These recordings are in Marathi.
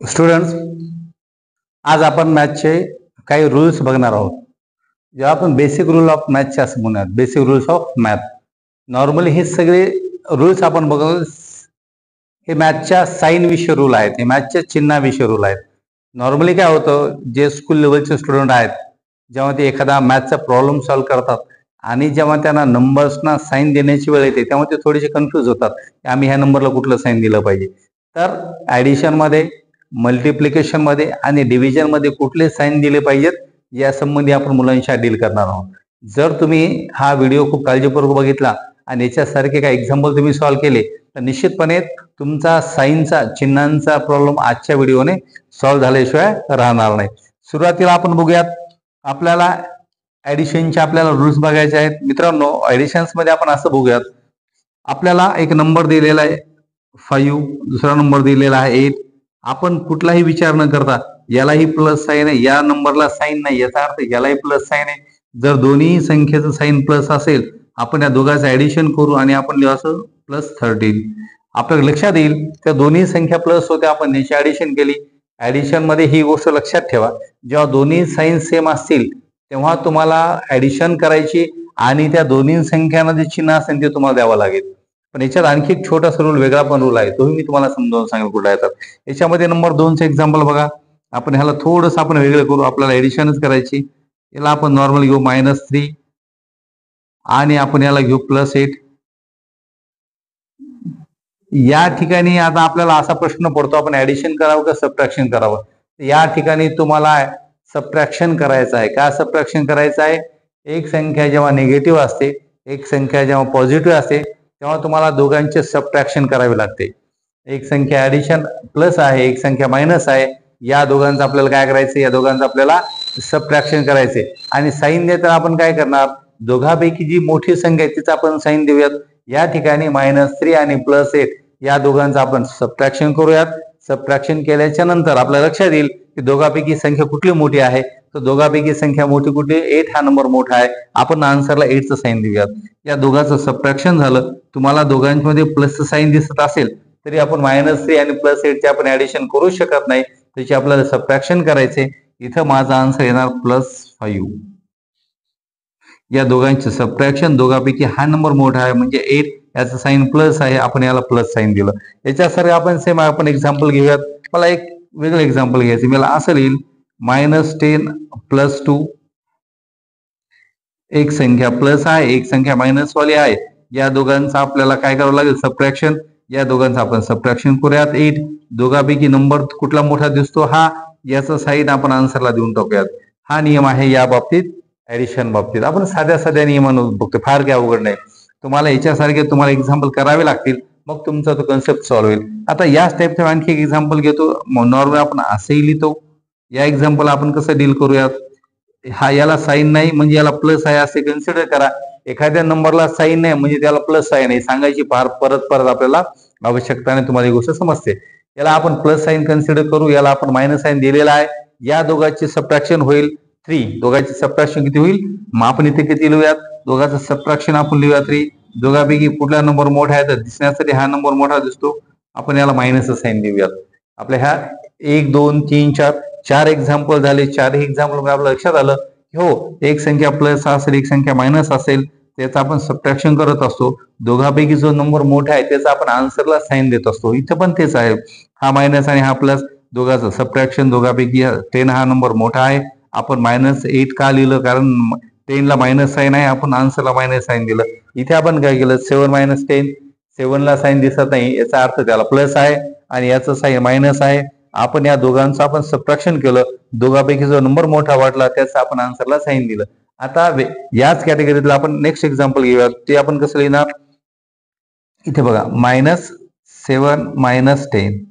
स्टुडंट्स, आज आपण मॅथचे काही रूल्स बघणार आहोत. जेव्हा आपण बेसिक रूल ऑफ मॅथचे असं म्हणूयात, basic rules of math. Normally हे सगळे रूल्स आपण बघतो, हे मॅथच्या साईन विषय रूल आहेत, हे मॅथच्या चिन्हाविषयी रूल आहेत. नॉर्मली काय होतं, जे स्कूल लेवलचे स्टुडंट आहेत, जेव्हा ते एखादा मॅथचा प्रॉब्लेम सॉल्व्ह करतात आणि जेव्हा त्यांना नंबर्सना साईन देण्याची वेळ येते तेव्हा ते थोडेसे कन्फ्यूज होतात की आम्ही ह्या नंबरला कुठलं साईन दिलं पाहिजे. तर ॲडिशनमध्ये, मल्टिप्लिकेशनमध्ये आणि डिव्हिजनमध्ये कुठले साईन दिले पाहिजेत या संबंधी आपण मुलांशी डील करणार आहोत. जर तुम्ही हा व्हिडिओ खूप काळजीपूर्वक बघितला आणि याच्यासारखे काही एक्झाम्पल तुम्ही सॉल्व्ह केले तर निश्चितपणे तुमचा साईनचा, चिन्हांचा प्रॉब्लेम आजच्या व्हिडिओने सॉल्व्ह झाल्याशिवाय राहणार नाही. सुरुवातीला आपण बघूयात, आपल्याला ॲडिशनचे आपल्याला रूल्स बघायचे आहेत. मित्रांनो, ॲडिशन्समध्ये आपण असं बघूयात, आपल्याला एक नंबर दिलेला आहे 5, दुसरा नंबर दिलेला आहे 8. आपण कुठलाही विचार न करता यालाही प्लस साईन आहे, या नंबरला साईन नाही, याचा अर्थ यालाही प्लस साईन आहे. जर दोन्ही संख्येचं साईन प्लस असेल, आपण या दोघांचं ऍडिशन करू आणि आपण लिहू असं +13. आपल्याला लक्षात येईल त्या दोन्ही संख्या प्लस होत्या, आपण याची ऍडिशन केली. ऍडिशन मध्ये ही गोष्ट लक्षात ठेवा, जेव्हा दोन्ही साईन सेम असतील तेव्हा तुम्हाला ऍडिशन करायची आणि त्या दोन्ही संख्यांना जे चिन्ह असेल ते तुम्हाला द्यावं लागेल. पण याच्यात आणखी एक छोटासा रूल, वेगळा पण रूल आहे, तोही मी तुम्हाला समजावून सांगेल कुठला आहे. तर याच्यामध्ये नंबर 2चं एक्झाम्पल बघा. आपण ह्याला थोडंसं आपण वेगळं करू, आपल्याला ऍडिशनच करायची. याला आपण नॉर्मल घेऊ -3 आणि आपण याला घेऊ +8. या ठिकाणी आता आपल्याला असा प्रश्न पडतो, आपण ऍडिशन करावं का सबट्रॅक्शन करावं. या ठिकाणी तुम्हाला सबट्रॅक्शन करायचं आहे. का सबट्रॅक्शन करायचं आहे? एक संख्या जेव्हा निगेटिव्ह असते, एक संख्या जेव्हा पॉझिटिव्ह असते तेव्हा तुम्हाला दोघांचे सबट्रॅक्शन करावे लागते. एक संख्या ऍडिशन प्लस आहे, एक संख्या मायनस आहे, या दोघांचं आपल्याला काय करायचं, या दोघांचं आपल्याला सबट्रॅक्शन करायचे. आणि साईन देताना आपण काय करणार, दोघांपैकी जी मोठी संख्या आहे तिचा आपण साईन देऊयात. या ठिकाणी -3 आणि +8 या दोघांचं आपण सबट्रॅक्शन करूयात. सबट्रॅक्शन केल्याच्या नंतर आपल्याला लक्षात येईल की दोघांपैकी संख्या कुठली मोठी आहे. तर दोघांपैकी संख्या मोठी कुठली, 8 हा नंबर मोठा आहे. आपण आन्सरला 8चं साईन देऊयात. या दोघांचं सबट्रॅक्शन झालं. तुम्हाला दोघांमध्ये प्लसचं साईन दिसत असेल तरी आपण -3 आणि +8चे आपण ऍडिशन करू शकत नाही, त्याची आपल्याला सबट्रॅक्शन करायचे. इथं माझा आन्सर येणार +5. या दोघांचे सबट्रॅक्शन, दोघांपैकी हा नंबर मोठा आहे म्हणजे 8, याचं साईन प्लस आहे, आपण याला प्लस साईन दिलं. याच्यासारखं आपण सेम आपण एक्झाम्पल घेऊयात. मला एक वेगळं एक्झाम्पल घ्यायचं, मला असं लिहिल -10 + 2. एक संख्या प्लस आहे, एक संख्या मायनस वाली आहे. या दोघांचं आपल्याला काय करावं लागेल, सबट्रॅक्शन. या दोघांचं आपण सबट्रॅक्शन करूयात. 8 दोघांपैकी नंबर कुठला मोठा दिसतो, हा, याचा साईन आपण आन्सरला देऊन टाकूयात. हा नियम आहे या बाबतीत, ऍडिशन बाबतीत. आपण साध्या साध्या नियमानं बघतो, फार काही अवघड नाही. तुम्हाला याच्यासारखे तुम्हाला एक्झाम्पल करावे लागतील, मग तुमचा तो कन्सेप्ट सॉल्व्ह होईल. आता याच टाईपचं आणखी एक एक्झाम्पल घेतो. नॉर्मल आपण असंही लिहितो. या एक्झाम्पल आपण कसं डील करूयात, हा याला साईन नाही म्हणजे याला प्लस आहे असे कन्सिडर करा. एखाद्या नंबरला साईन नाही म्हणजे त्याला प्लस साईन आहे सांगायची फार परत आपल्याला आवश्यकता नाही, तुम्हाला ही गोष्ट समजते. याला आपण प्लस साईन कन्सिडर करू, याला आपण मायनस साईन दिलेला आहे. या दोघांचे सबट्रॅक्शन होईल 3. दोघांचे सबट्रॅक्शन किती होईल, मग आपण इथे किती लिहूयात, दोघांचं सबट्रॅक्शन आपण लिहूया 3. दोघांपैकी कुठला नंबर मोठा आहे तर दिसण्यासाठी हा नंबर मोठा दिसतो, आपण याला मायनस साईन देऊयात. आपल्या ह्या 1, 2, 3, 4 एक्झाम्पल झाले. 4ही एक्झाम्पल मध्ये आपल्या लक्षात आलं की हो, एक संख्या प्लस असेल, एक संख्या मायनस असेल, त्याचं आपण सबट्रॅक्शन करत असतो. दोघांपैकी जो नंबर मोठा आहे त्याचा आपण आन्सरला साईन देत असतो. इथं पण तेच आहे, हा मायनस आणि हा प्लस, दोघांचं सबट्रॅक्शन. दोघांपैकी 10 हा नंबर मोठा आहे, आपण -8 का लिहिलं, कारण 10 ला मायनस साईन आहे, आपण आन्सरला मायनस साईन दिलं. इथे आपण काय केलं, 7 - 10, 7 ला साईन दिसत नाही, याचा अर्थ त्याला प्लस आहे आणि याचं साईन मायनस आहे. आपण या दोघांचं आपण सबट्रॅक्शन केलं, दोघांपैकी जो नंबर मोठा वाटला त्याचा आपण आन्सरला साईन दिलं. आता याच कॅटेगरीतला आपण नेक्स्ट एक्झाम्पल घेऊया. ते आपण कसं लिहिणार, इथे बघा -7 - 10.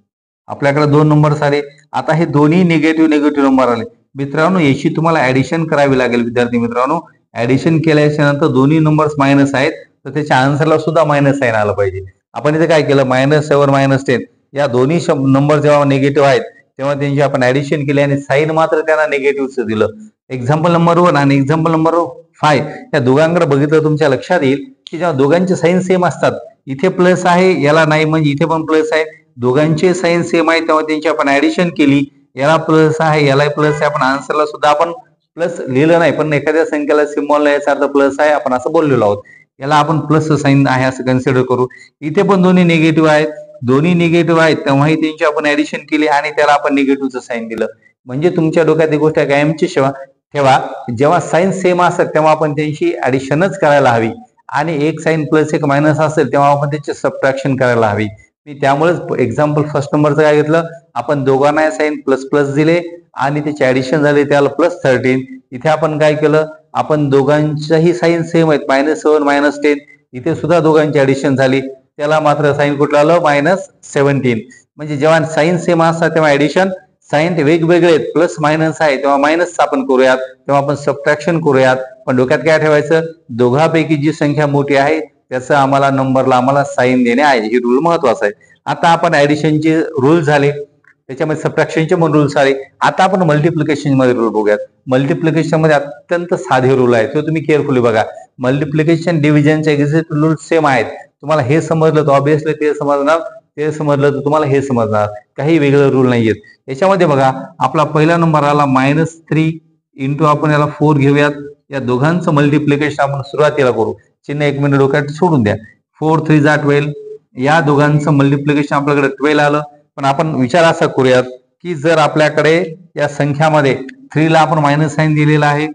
आपल्याकडे 2 नंबर्स आले. आता हे दोन्ही निगेटिव्ह नंबर आले. मित्रांनो, याची तुम्हाला ऍडिशन करावी लागेल. विद्यार्थी मित्रांनो, ऍडिशन केल्याच्या नंतर दोन्ही नंबर्स मायनस आहेत तर त्याच्या आन्सरला सुद्धा मायनस साईन आलं पाहिजे. आपण इथे काय केलं, -7 - 10, या दोन्ही नंबर जेव्हा निगेटिव्ह आहेत तेव्हा त्यांची आपण ऍडिशन केली आणि साईन मात्र त्यांना निगेटिव्हचं दिलं. एक्झाम्पल नंबर 1 आणि एक्झाम्पल नंबर 5 या दोघांकडे बघितलं तुमच्या लक्षात येईल की जेव्हा दोघांचे साईन सेम असतात, इथे प्लस आहे याला नाही म्हणजे इथे पण प्लस आहे, दोघांचे साईन सेम आहे तेव्हा त्यांची आपण ऍडिशन केली, याला प्लस आहे याला प्लस आहे, आपण आन्सरला सुद्धा आपण प्लस लिहिलं नाही, पण एखाद्या संख्येला सिम्बॉल याचा अर्थ प्लस आहे आपण असं बोललेलो आहोत, याला आपण प्लस साईन आहे असं कन्सिडर करू. इथे पण दोन्ही निगेटिव्ह आहेत, दोन्ही निगेटिव्ह आहेत तेव्हाही त्यांची आपण ऍडिशन केली आणि त्याला आपण निगेटिव्हचं साईन दिलं. म्हणजे तुमच्या डोक्यात ही गोष्ट कायमची ठेवा, जेव्हा साईन सेम असतात तेव्हा आपण त्यांची ऍडिशनच करायला हवी आणि एक साईन प्लस एक मायनस असेल तेव्हा आपण त्याची सबट्रॅक्शन करायला हवी. मी त्यामुळेच एक्झाम्पल फर्स्ट नंबरचं काय घेतलं, आपण दोघांना साईन प्लस प्लस दिले आणि त्याची ऍडिशन झाली त्याला +13. इथे आपण काय केलं, आपण दोघांच्याही साईन सेम आहेत -7 -10, इथे सुद्धा दोघांची ऍडिशन झाली, त्याला मात्र साईन कुठलं आलं -17. म्हणजे जेव्हा साईन सेम असतात तेव्हा ऍडिशन, साईन वेगवेगळे आहेत प्लस मायनस आहे तेव्हा मायनस आपण करूयात, तेव्हा आपण सबट्रॅक्शन करूयात. पण डोक्यात काय ठेवायचं, दोघांपैकी जी संख्या मोठी आहे त्याचं आम्हाला नंबरला आम्हाला साईन देणे आहे, ही रूल महत्वाचा आहे. आता आपण ऍडिशनचे रूल झाले, त्याच्यामध्ये सबट्रॅक्शनचे पण रूल्स आले. आता आपण मल्टिप्लिकेशन मध्ये रूल बघूयात. मल्टिप्लिकेशन मध्ये अत्यंत साधे रूल आहेत, तो तुम्ही केअरफुली बघा. मल्टिप्लिकेशन डिव्हिजनचे एक्झॅक्ट रूल सेम आहेत. तुम्हाला हे समजलं तर ऑब्विसली ते समजणार, ते समजलं तर तुम्हाला हे समजणार, काही वेगळे रूल नाहीयेत याच्यामध्ये. बघा आपला पहिला नंबर आला -3 इंटू आपण याला 4 घेऊयात. या दोघांचं मल्टिप्लिकेशन आपण सुरुवातीला करू, चिन्ह 1 मिनिट डोक्यात सोडून द्या. 4 3 जा 12, या दोघांचं मल्टिप्लिकेशन आपल्याकडे 12 आलं. पण आपण विचार असा करूयात की जर आपल्याकडे या संख्यामध्ये 3 ला आपण मायनस साईन दिलेला आहे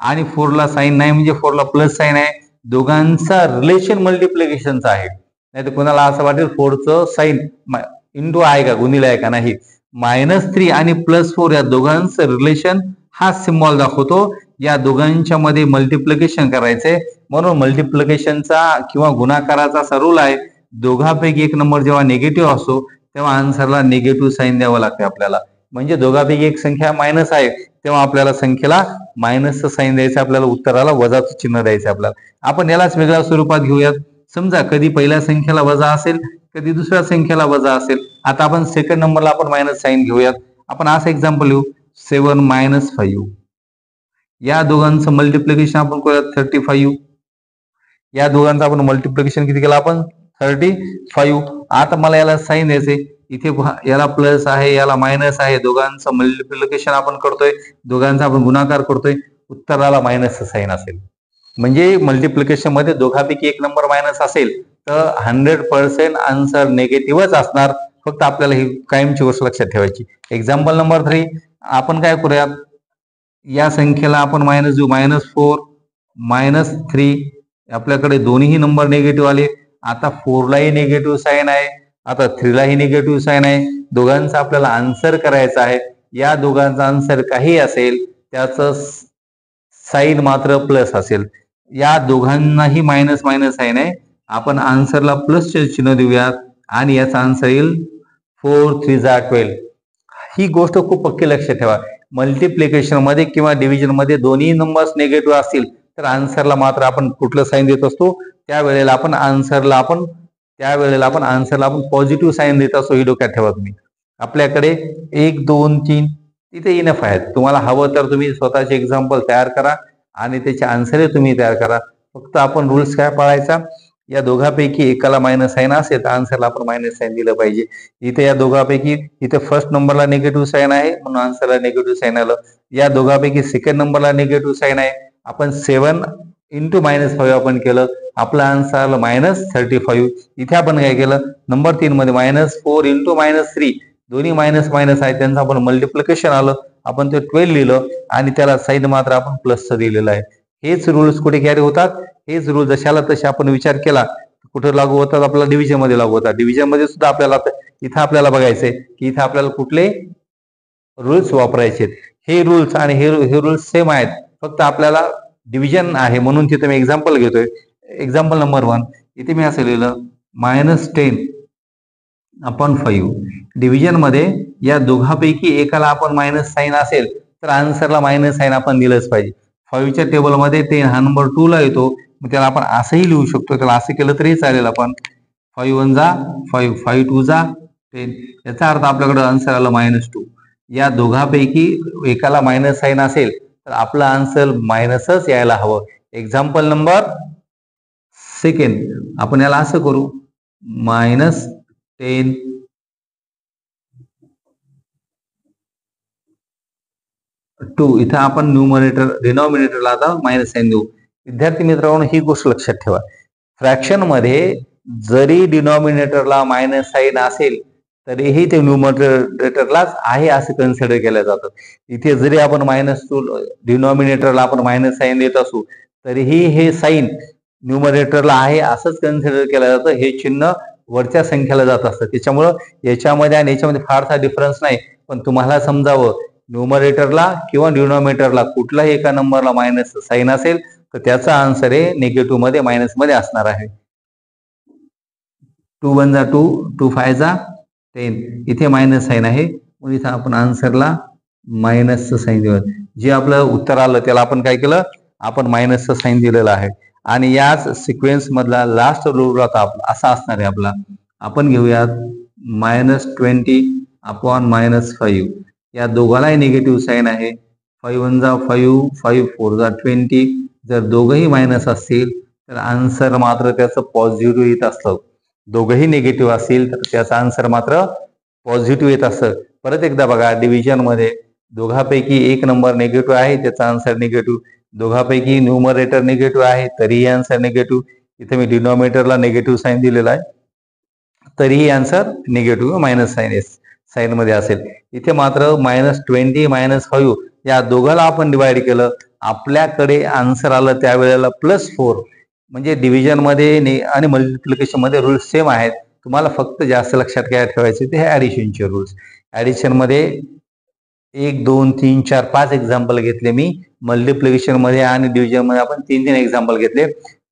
आणि 4 ला साईन नाही, म्हणजे 4 ला प्लस साईन आहे, दोघांचा रिलेशन मल्टिप्लिकेशनचा आहे. नाही तर कोणाला असं वाटेल 4चं साईन इंटू आहे का, गुणिले आहे का, नाही. -3 आणि +4 या दोघांचं रिलेशन हा सिम्बॉल दाखवतो. या दोघांच्या मध्ये मल्टिप्लिकेशन करायचंय, म्हणून मल्टिप्लिकेशनचा किंवा गुणाकाराचा असा रूल आहे, दोघांपैकी एक नंबर जेव्हा निगेटिव्ह असतो तेव्हा आन्सरला निगेटिव्ह साईन द्यावं लागते आपल्याला. म्हणजे दोघांपैकी एक संख्या मायनस आहे तेव्हा आपल्याला संख्येला मायनसचं साईन द्यायचं, आपल्याला उत्तराला वजाचं चिन्ह द्यायचं आपल्याला. आपण यालाच वेगळ्या स्वरूपात घेऊयात. समजा कधी पहिल्या संख्येला वजा असेल, कधी दुसऱ्या संख्येला वजा असेल. आता आपण सेकंड नंबरला आपण मायनस साईन घेऊयात. आपण असं एक्झाम्पल लिहू, 7 - 5. या दोघांचं मल्टिप्लिकेशन आपण करूयात 35. या दोघांचं आपण मल्टिप्लिकेशन किती केलं आपण 35. आता मला याला साईन द्यायचे, इथे याला प्लस आहे याला मायनस आहे, दोघांचं मल्टिप्लिकेशन आपण करतोय, दोघांचा आपण गुणाकार करतोय, उत्तराला मायनसचं साईन असेल. म्हणजे मल्टिप्लिकेशन मध्ये दोघांपैकी एक नंबर मायनस असेल तर 100% आन्सर निगेटिव्हच असणार. फक्त आपल्याला ही कायमची गोष्ट लक्षात ठेवायची. एक्झाम्पल नंबर 3 आपण काय करूयात, या संख्येला आपण मायनस देऊ, -4 -3. आपल्याकडे दोन्ही नंबर निगेटिव्ह आले. आता 4 लाही निगेटिव्ह साईन आहे, आता 3 लाही निगेटिव्ह साईन आहे. दोघांचा आपल्याला आन्सर करायचा आहे. या दोघांचा आन्सर काही असेल त्याचं साईन मात्र प्लस असेल. या दोघांनाही मायनस मायनस साईन आहे, आपण आन्सरला प्लसचे चिन्ह देऊयात आणि याचा आन्सर येईल 4 3 जा 12. ही गोष्ट खूप पक्की लक्षात ठेवा. मल्टिप्लिकेशन मध्ये किंवा डिव्हिजन मध्ये दोन्ही नंबर्स निगेटिव्ह असतील तर आन्सरला मात्र आपण कुठलं साईन देत असतो, त्यावेळेला आपण आन्सरला आपण पॉझिटिव्ह साईन देत असतो. ही डोक्यात ठेवा तुम्ही. आपल्याकडे 1 2 3 तिथे इनफ आहेत. तुम्हाला हवं तर तुम्ही स्वतःचे एक्झाम्पल तयार करा आणि त्याचे आन्सर तुम्ही तयार करा. फक्त आपण रूल्स काय पाळायचा, या दोघांपैकी एकाला मायनस साईन असेल तर आन्सरला आपण मायनस साईन दिलं पाहिजे. इथे या दोघांपैकी इथे फर्स्ट नंबरला निगेटिव्ह साईन आहे म्हणून आन्सरला निगेटिव्ह साईन आलं. या दोघांपैकी सेकंड नंबरला निगेटिव्ह साईन आहे, आपण 7 × -5 आपण केलं, आपला आन्सर आलं -35. इथे आपण काय केलं, नंबर 3 मध्ये -4 × -3 दोन्ही मायनस मायनस आहे, त्यांचं आपण मल्टिप्लिकेशन आलं, आपण ते 12 लिहिलं आणि त्याला साईन मात्र आपण प्लसचं दिलेलं आहे. हेच रूल्स कुठे कॅरी होतात, हेच रूल जशाला तसे आपण विचार केला कुठे लागू होतात, आपल्याला डिव्हिजन मध्ये लागू होतात. डिव्हिजन मध्ये सुद्धा आपल्याला इथं आपल्याला बघायचंय की इथं आपल्याला कुठले रूल्स वापरायचे. हे रूल्स आणि हे रूल्स सेम आहेत, फक्त आपल्याला डिव्हिजन आहे म्हणून तिथे मी एक्झाम्पल घेतोय. एक्झाम्पल नंबर 1 इथे मी असं लिहिलं -10/5. डिव्हिजन मध्ये या दोघांपैकी एकाला आपण मायनस साईन असेल तर आन्सरला मायनस साईन आपण दिलंच पाहिजे. 5च्या टेबलमध्ये 10 हा नंबर 2 ला येतो, मग त्याला आपण असंही लिहू शकतो, त्याला असं केलं तरी चालेल. आपण 5 1 जा 5 5 2 जा 10, याचा अर्थ आपल्याकडे आन्सर आलं -2. या दोघांपैकी एकाला मायनस साईन असेल तर आपला आन्सर मायनसच यायला हवं. एक्झाम्पल नंबर 2 आपण याला असं करू, -10 2 इथं आपण डिनॉमिनेटरला आता मायनस साईन देऊ. विद्यार्थी मित्रांनो, ही गोष्ट लक्षात ठेवा, फ्रॅक्शन मध्ये जरी डिनॉमिनेटरला मायनस साईन असेल तरीही ते न्यूमरेटरलाच आहे असं कन्सिडर केलं जातं. इथे जरी आपण -2 डिनॉमिनेटरला आपण मायनस साईन देत असू तरीही हे साईन न्यूमरेटरला आहे असंच कन्सिडर केलं जातं. हे चिन्ह वरच्या संख्येला जात असतं. त्याच्यामुळं याच्यामध्ये आणि याच्यामध्ये फारसा डिफरन्स नाही. पण तुम्हाला समजावं, न्यूमरेटरला किंवा डिनॉमिनेटरला कुठलाही एका नंबरला मायनस साईन असेल तर त्याचा आन्सर हे निगेटिव्ह मध्ये मायनस मध्ये असणार आहे. 2 1 जा 2, 2 5 जा 10. इथे मायनस साईन आहे म्हणून इथं आपण आन्सरला मायनसचं साईन दिलं. जे आपलं उत्तर आलं त्याला आपण काय केलं, आपण मायनसचं साईन दिलेलं आहे. आणि याच सिक्वेन्स मधला लास्ट रूल आता आपला असा असणार आहे आपला. आपण घेऊयात -20 अपॉन -5. या दोघांनाही निगेटिव्ह साईन आहे. 5 1 जा 5, 5 4 जा 20. जर दोघंही मायनस असतील तर आन्सर मात्र त्याचं पॉझिटिव्ह येत असतं. दोघंही निगेटिव्ह असतील तर त्याचा आन्सर मात्र पॉझिटिव्ह येत असतं. परत एकदा बघा, डिव्हिजन मध्ये दोघांपैकी एक नंबर निगेटिव्ह आहे, त्याचा आन्सर निगेटिव्ह. दोघांपैकी न्यूमरेटर निगेटिव्ह आहे तरीही आन्सर निगेटिव्ह. इथे मी डिनॉमिनेटरला निगेटिव्ह साईन दिलेला आहे तरीही आन्सर निगेटिव्ह मायनस साईन मध्ये असेल. इथे मात्र -20 -5 या दोघाला आपण डिवाइड केलं, आपल्याकडे आन्सर आलं त्यावेळेला +4. म्हणजे डिव्हिजन मध्ये आणि मल्टिप्लिकेशन मध्ये रूल्स सेम आहेत. तुम्हाला फक्त जास्त लक्षात काय ठेवायचे ते ऍडिशनचे रूल्स. ऍडिशन मध्ये 1 2 3 4 5 एक्झाम्पल घेतले मी. मल्टिप्लिकेशन मध्ये आणि डिव्हिजन मध्ये आपण 3 एक्झाम्पल घेतले.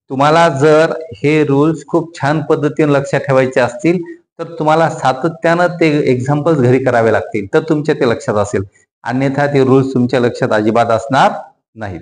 तुम्हाला जर हे रूल्स खूप छान पद्धतीने लक्षात ठेवायचे असतील तर तुम्हाला सातत्यानं ते एक्झाम्पल्स घरी करावे लागतील, तर तुमच्या ते लक्षात असेल. अन्यथा ते रूल्स तुमच्या लक्षात अजिबात असणार नाहीत.